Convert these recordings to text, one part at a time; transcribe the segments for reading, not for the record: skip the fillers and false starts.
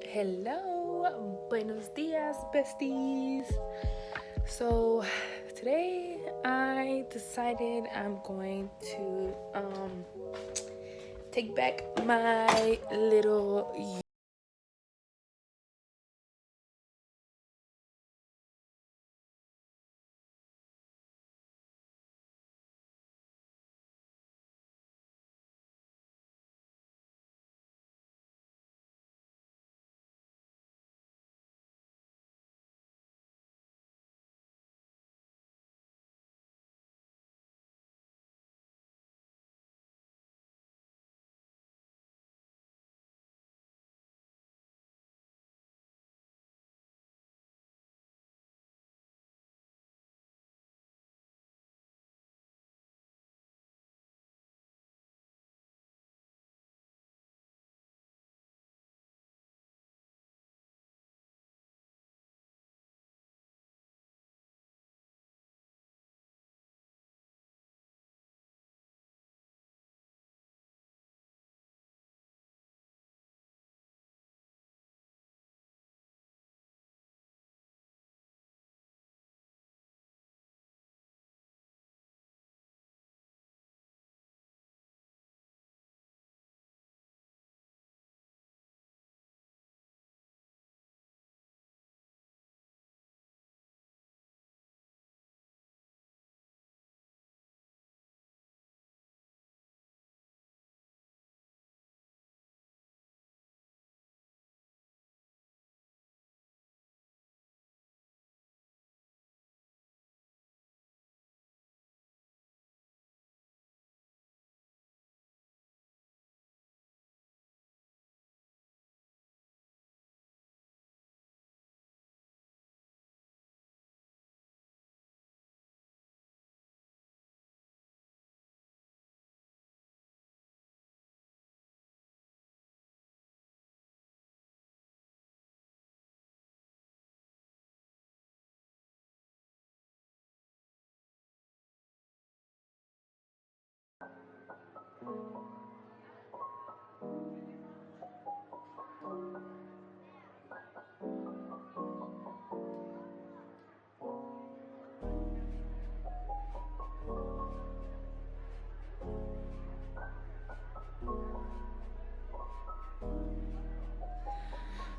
Hello, buenos dias, besties. So today I decided I'm going to take back my little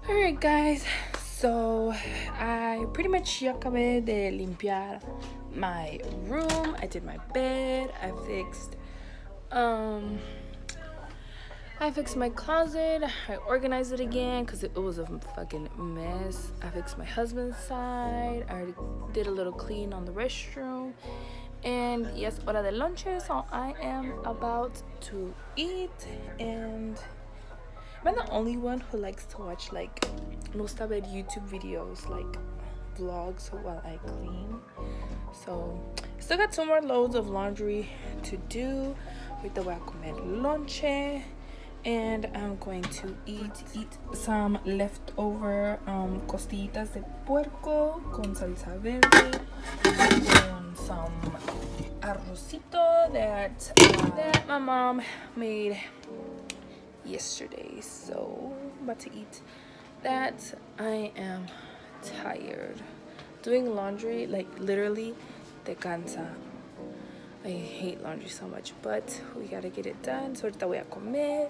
Alright guys, so I pretty much ya acabé de limpiar my room. I did my bed. Um I fixed my closet. I organized it again because it was a fucking mess. I fixed my husband's side. I already did a little clean on the restroom. And yes, hora de lonche, so I am about to eat. And am I the only one who likes to watch like no stop at YouTube videos, like vlogs while I clean? So still got 2 more loads of laundry to do. Ahorita voy a comer lonche. And I'm going to eat some leftover costillitas de puerco con salsa verde, con some arrocito that my mom made yesterday. So I'm about to eat that. I am tired. Doing laundry, like literally, te cansa. I hate laundry so much, but we gotta get it done. So ahorita voy a comer.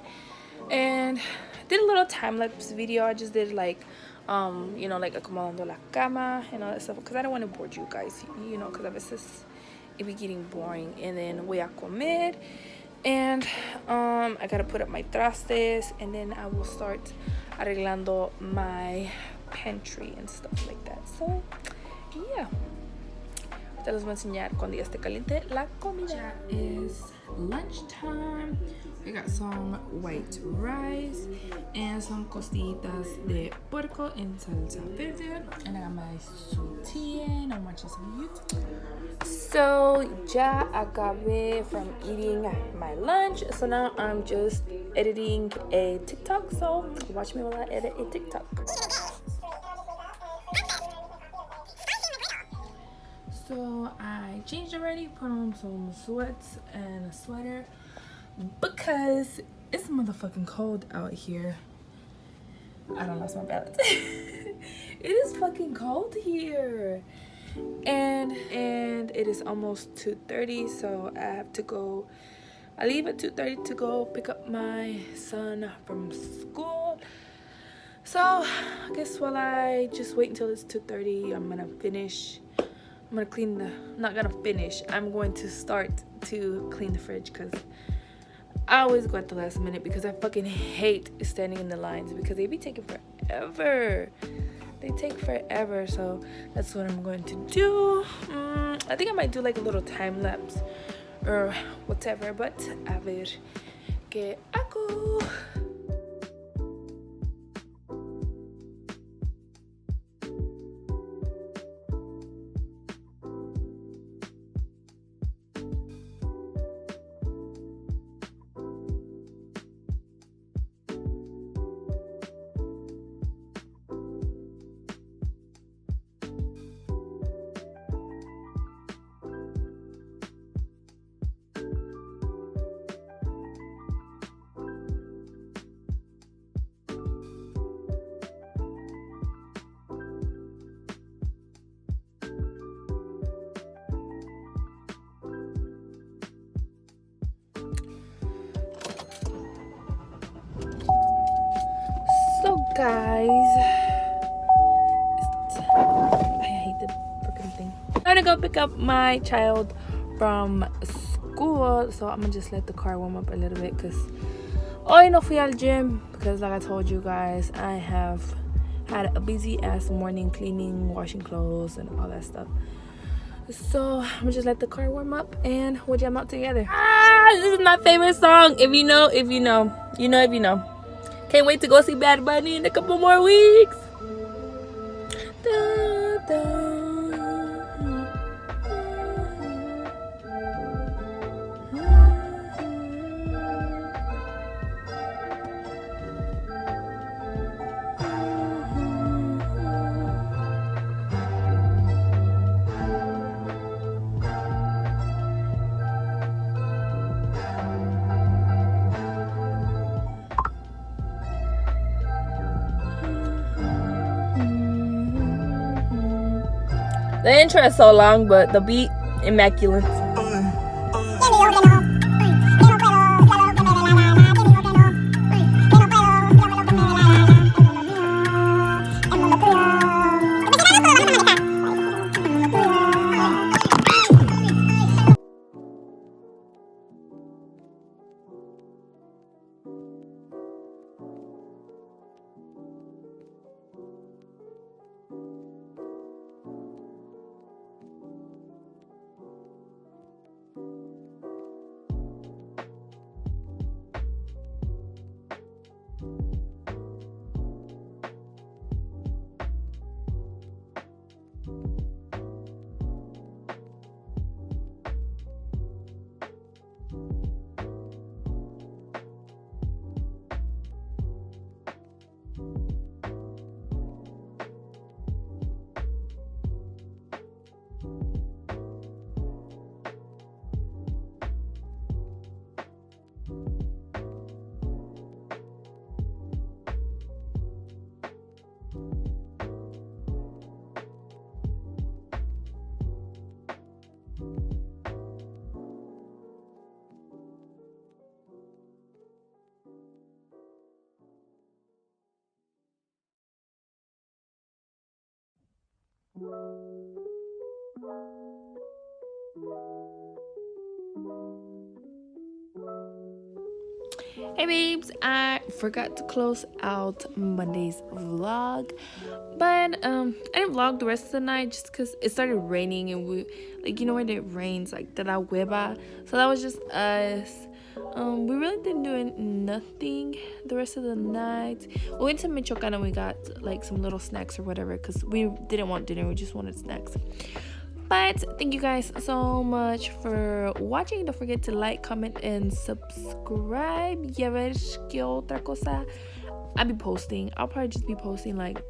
And I did a little time-lapse video. I just did like like acomodando la cama and all that stuff because I don't want to bore you guys, because a veces it be getting boring. And then voy a comer, and I gotta put up my trastes, and then I will start arreglando my pantry and stuff like that. So yeah, te les voy a enseñar cuando ya esté caliente la comida. Is lunchtime. We got some white rice and some costillitas de puerco in salsa verde, and I got my tortilla and I'm watching some YouTube. So ya acabé from eating my lunch, so now I'm just editing a TikTok, so watch me while I edit a TikTok. So I changed already, put on some sweats and a sweater because It's motherfucking cold out here. I don't lost my balance. It is fucking cold here. And it is almost 2:30, so I have to go. I leave at 2:30 to go pick up my son from school. So I guess while I just wait until it's 2:30, I'm gonna finish. I'm gonna clean the. Not gonna finish. I'm going to start to clean the fridge because I always go at the last minute because I fucking hate standing in the lines because they be taking forever. They take forever, so that's what I'm going to do. I think I might do like a little time lapse or whatever, but a ver qué hago. So guys, I hate the freaking thing. I'm gonna go pick up my child from school, so I'm gonna just let the car warm up a little bit because hoy no fui al gym because like I told you guys, I have had a busy ass morning cleaning, washing clothes and all that stuff. So I'm gonna just let the car warm up and we'll jam out together. This is my favorite song. If you know, if you know, you know if you know. Can't wait to go see Bad Bunny in a couple more weeks. Da, da. The intro is so long, but the beat, immaculate. Hey babes, I forgot to close out Monday's vlog, but I didn't vlog the rest of the night just because it started raining, and we, like, you know when it rains, like de la hueva, so that was just us. We really didn't do nothing the rest of the night. We went to Michoacan and we got like some little snacks or whatever because we didn't want dinner, we just wanted snacks. But thank you guys so much for watching. Don't forget to like, comment, and subscribe. Ya ver qué otra cosa I'll be posting. I'll probably just be posting like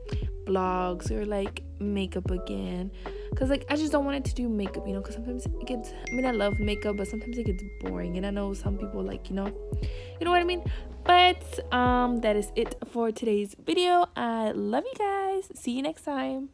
vlogs or like makeup again, because like I just don't want it to do makeup, you know, because sometimes it gets, I mean, I love makeup, but sometimes it gets boring, and I know some people like, you know what I mean. But that is it for today's video. I love you guys. See you next time.